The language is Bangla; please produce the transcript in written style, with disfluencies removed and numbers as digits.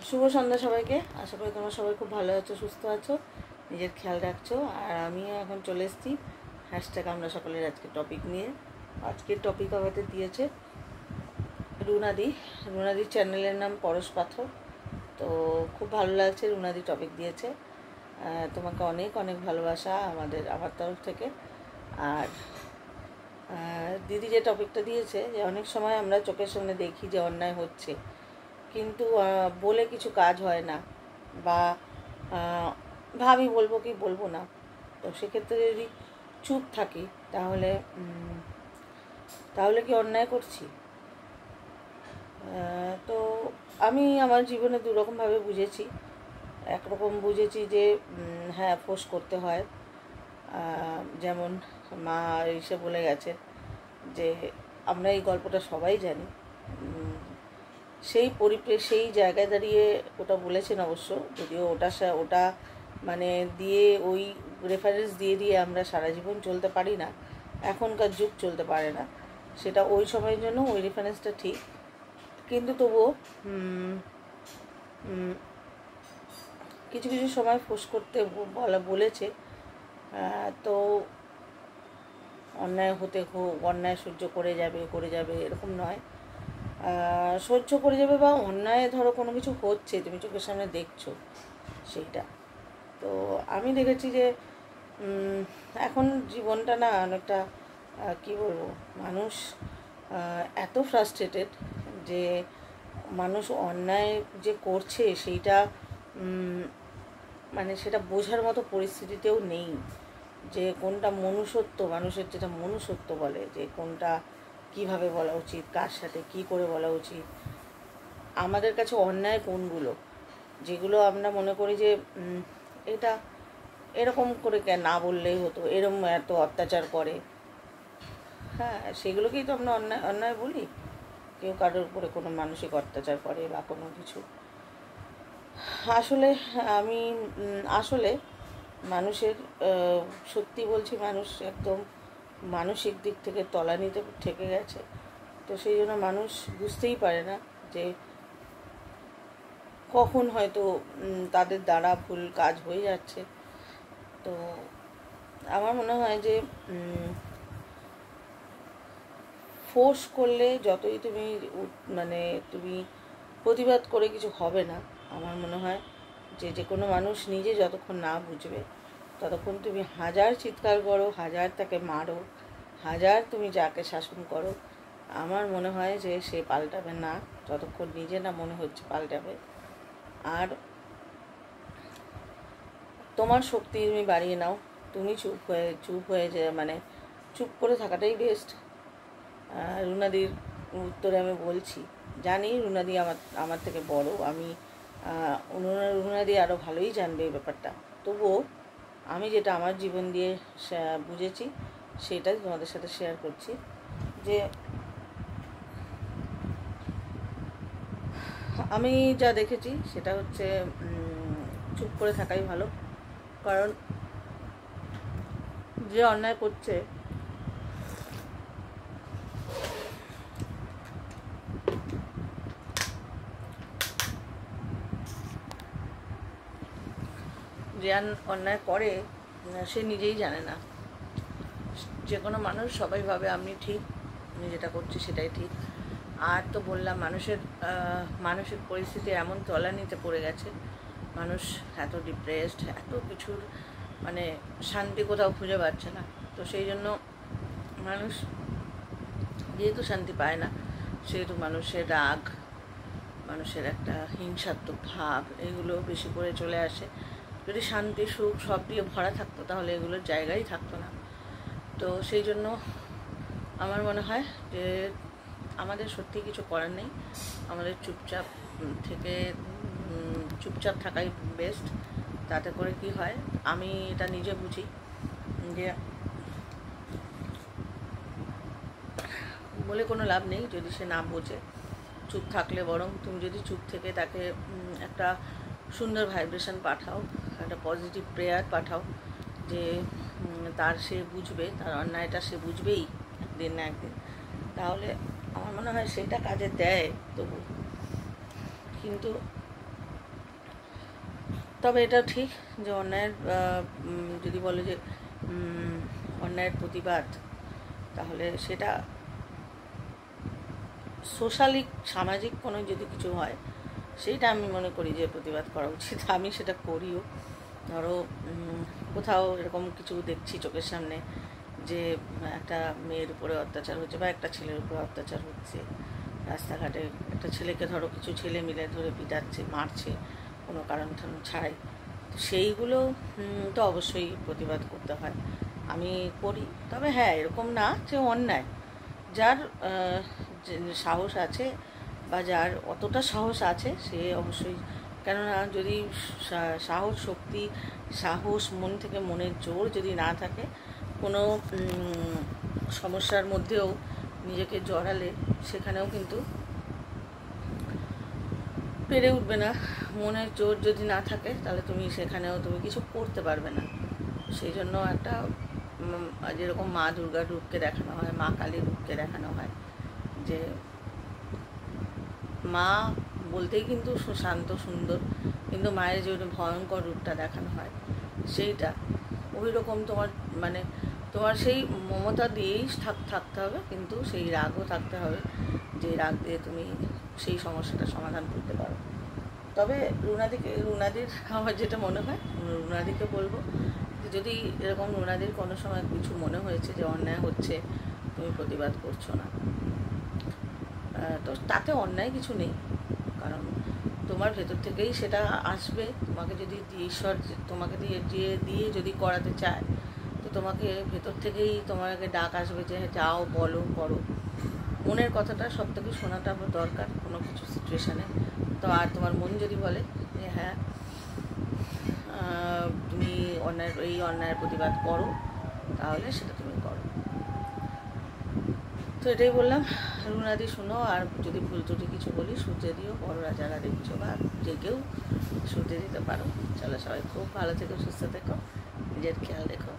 শুভ সন্ধ্যা সবাইকে। আশা করি তোমরা সবাই খুব ভালো আছো, সুস্থ আছো, নিজের খেয়াল রাখছো। আর আমিও এখন চলে এসেছি হ্যাশট্যাগ আমরা সকলের আজকের টপিক নিয়ে। আজকের টপিক আমাদের দিয়েছে রুনাদির চ্যানেলের নাম পরশ পাথর। তো খুব ভালো লাগছে, রুনাদি টপিক দিয়েছে। তোমাকে অনেক অনেক ভালোবাসা আমার তরফ থেকে। আর দিদি যে টপিকটা দিয়েছে, যে অনেক সময় আমরা চোখের সামনে দেখি যে অন্যায় হচ্ছে, কিন্তু বলে কিছু কাজ হয় না, বা ভাবি বলবো কি বলবো না। তো সেক্ষেত্রে যদি চুপ থাকি তাহলে কি অন্যায় করছি? তো আমি আমার জীবনে দুরকমভাবে বুঝেছি। একরকম বুঝেছি যে হ্যাঁ, ফোর্স করতে হয়। যেমন মা এসে বলে গেছে যে আমরা এই গল্পটা সবাই জানি। সেই জায়গায় দাঁড়িয়ে ওটা বলেছেন অবশ্য, যদিও ওটা মানে দিয়ে ওই রেফারেন্স দিয়ে আমরা সারা জীবন চলতে পারি না, এখনকার যুগ চলতে পারে না। সেটা ওই সময়ের জন্য ওই রেফারেন্সটা ঠিক, কিন্তু তবুও কিছু কিছু সময় ফোর্স করতে বলেছে। তো অন্যায় সহ্য করে যাবে এরকম নয়। সহ্য করে যাবে, বা অন্যায় ধরো কোনো কিছু হচ্ছে, তুমি চোখের সামনে দেখছো সেইটা। তো আমি দেখেছি যে এখন জীবনটা না অনেকটা কী বলবো, মানুষ এত ফ্রাস্ট্রেটেড যে মানুষ অন্যায় যে করছে সেইটা মানে সেটা বোঝার মতো পরিস্থিতিতেও নেই, যে কোনটা মনুষ্যত্ব, মানুষের যেটা মনুষ্যত্ব বলে, যে কোনটা কিভাবে বলা উচিত, কার সাথে কি করে বলা উচিত। আমাদের কাছে অন্যায় কোনগুলো, যেগুলো আমরা মনে করি যে এটা এরকম করে না বললেই হতো, এরকম এত অত্যাচার করে, হ্যাঁ সেগুলোকেই তো আমরা অন্যায় বলি। কেউ কারোর উপরে কোনো মানসিক অত্যাচার করে বা কোনো কিছু। আসলে মানুষের সত্যি বলছি, মানুষ একদম মানসিক দিক থেকে তলানিতে ঠেকে গেছে। তো সেই জন্য মানুষ বুঝতেই পারে না যে কখন হয়তো তাদের দ্বারা ভুল কাজ হয়ে যাচ্ছে। তো আমার মনে হয় যে ফোর্স করলে যতই তুমি প্রতিবাদ করে কিছু হবে না। আমার মনে হয় যে কোনো মানুষ নিজে যতক্ষণ না বুঝবে ততক্ষণ তুমি হাজার চিৎকার করো, হাজার তাকে মারো, হাজার তুমি যাকে শাসন করো, আমার মনে হয় যে সে পাল্টাবে না যতক্ষণ নিজে না মনে হচ্ছে পাল্টাবে। আর তোমার শক্তি তুমি বাড়িয়ে নাও, তুমি চুপ হয়ে চুপ করে থাকাটাই বেস্ট। রুনাদির উত্তরে আমি বলছি, জানি রুনাদি আমার থেকে বড়, রুনাদি আরও ভালোই জানবে এই ব্যাপারটা। তবুও আমি যেটা আমার জীবন দিয়ে বুঝেছি সেটাই তোমাদের সাথে শেয়ার করছি। যে আমি যা দেখেছি সেটা হচ্ছে চুপ করে থাকাই ভালো। কারণ যে অন্যায় করছে অন্যায় করে সে নিজেই জানে না। যে কোনো মানুষ সবাই ভাবে আমি ঠিক, আমি যেটা করছি সেটাই ঠিক। আর তো বললাম, মানসিক পরিস্থিতি এমন তলানিতে পড়ে গেছে, মানুষ এত ডিপ্রেসড, এত কিছুর শান্তি কোথাও খুঁজে পাচ্ছে না। তো সেই জন্য মানুষ যেহেতু শান্তি পায় না, সেহেতু মানুষের রাগ, মানুষের একটা হিংসাত্মক ভাব, এগুলো বেশি করে চলে আসে। যদি শান্তি সুখ সব দিয়ে ভরা থাকতো তাহলে এগুলোর জায়গাই থাকতো না। তো সেই জন্য আমার মনে হয় যে আমাদের সত্যি কিছু করার নেই, আমাদের চুপচাপ থাকাই বেস্ট। তাতে করে কি হয়, আমি এটা নিজে বুঝি যে বলে কোনো লাভ নেই যদি সে না বোঝে। চুপ থাকলে বরং তুমি যদি চুপ থেকে তাকে একটা সুন্দর ভাইব্রেশন পাঠাও, একটা পজিটিভ প্রেয়ার পাঠাও, যে সে বুঝবে, তার অন্যায়টা সে বুঝবেই একদিন না একদিন, তাহলে আমার মনে হয় সেটা কাজে দেয়। কিন্তু তবে এটাও ঠিক যে অন্যায়ের যদি বলো যে অন্যায়ের প্রতিবাদ, তাহলে সেটা সোশ্যালি সামাজিক কোনো যদি কিছু হয় সেইটা আমি মনে করি যে প্রতিবাদ করা উচিত। আমি সেটা করিও। ধরো কোথাও এরকম কিছু দেখছি চোখের সামনে যে একটা মেয়ের উপরে অত্যাচার হচ্ছে বা একটা ছেলের উপরে অত্যাচার হচ্ছে, রাস্তাঘাটে একটা ছেলেকে ধরো কিছু ছেলে মিলে ধরে পিটাচ্ছে, মারছে কোনো কারণ ছাড়াই, তো সেইগুলো তো অবশ্যই প্রতিবাদ করতে হয়, আমি করি। তবে হ্যাঁ, এরকম না যে অন্যায়, যার সাহস আছে বা যার অতটা সাহস আছে সে অবশ্যই, কেননা যদি সাহস মন থেকে মনের জোর যদি না থাকে, কোনো সমস্যার মধ্যেও নিজেকে জড়ালে সেখানেও কিন্তু পেরে উঠবে না। মনের জোর যদি না থাকে তাহলে তুমি সেখানেও তুমি কিছু করতে পারবে না। সেই জন্য একটা যেরকম মা দুর্গার রূপকে দেখানো হয়, মা কালীর রূপকে দেখানো হয়, যে মা বলতেই কিন্তু শান্ত সুন্দর, কিন্তু মায়ের যে ভয়ঙ্কর রূপটা দেখানো হয় সেইটা ওই রকম তোমার মানে তোমার সেই মমতা দিয়েই থাকতে হবে, কিন্তু সেই রাগও থাকতে হবে, যে রাগ দিয়ে তুমি সেই সমস্যাটা সমাধান করতে পারো। তবে রুনাদির আমার যেটা মনে হয়, রুনাদিকে বলবো যে যদি এরকম রুনাদির কোনো সময় কিছু মনে হয়েছে যে অন্যায় হচ্ছে, তুমি প্রতিবাদ করছো না, তো তাতে অন্যায় কিছু নেই, কারণ তোমার ভেতর থেকেই সেটা আসবে। তোমাকে যদি ঈশ্বর তোমাকে দিয়ে যদি করাতে চায়, তো তোমাকে ভেতর থেকেই তোমাকে ডাক আসবে যে যাও, বলো, করো। মনের কথাটা সব থেকে শোনাটা আমার দরকার কোনো কিছু সিচুয়েশানে। তো আর তোমার মন যদি বলে যে হ্যাঁ তুমি অন্যায়ের প্রতিবাদ করো, তাহলে সেটা তুমি করো। তো এটাই বললাম, রুনাদি শুনো, আর যদি ভুল ত্রুটি কিছু বলি শুধরে দিও, বড়রা যারা দেখছো বা যে কেউ শুধরে দিতে পারো। চলো, সবাই খুব ভালো থেকো, সুস্থ থেকো, নিজের খেয়াল রেখো।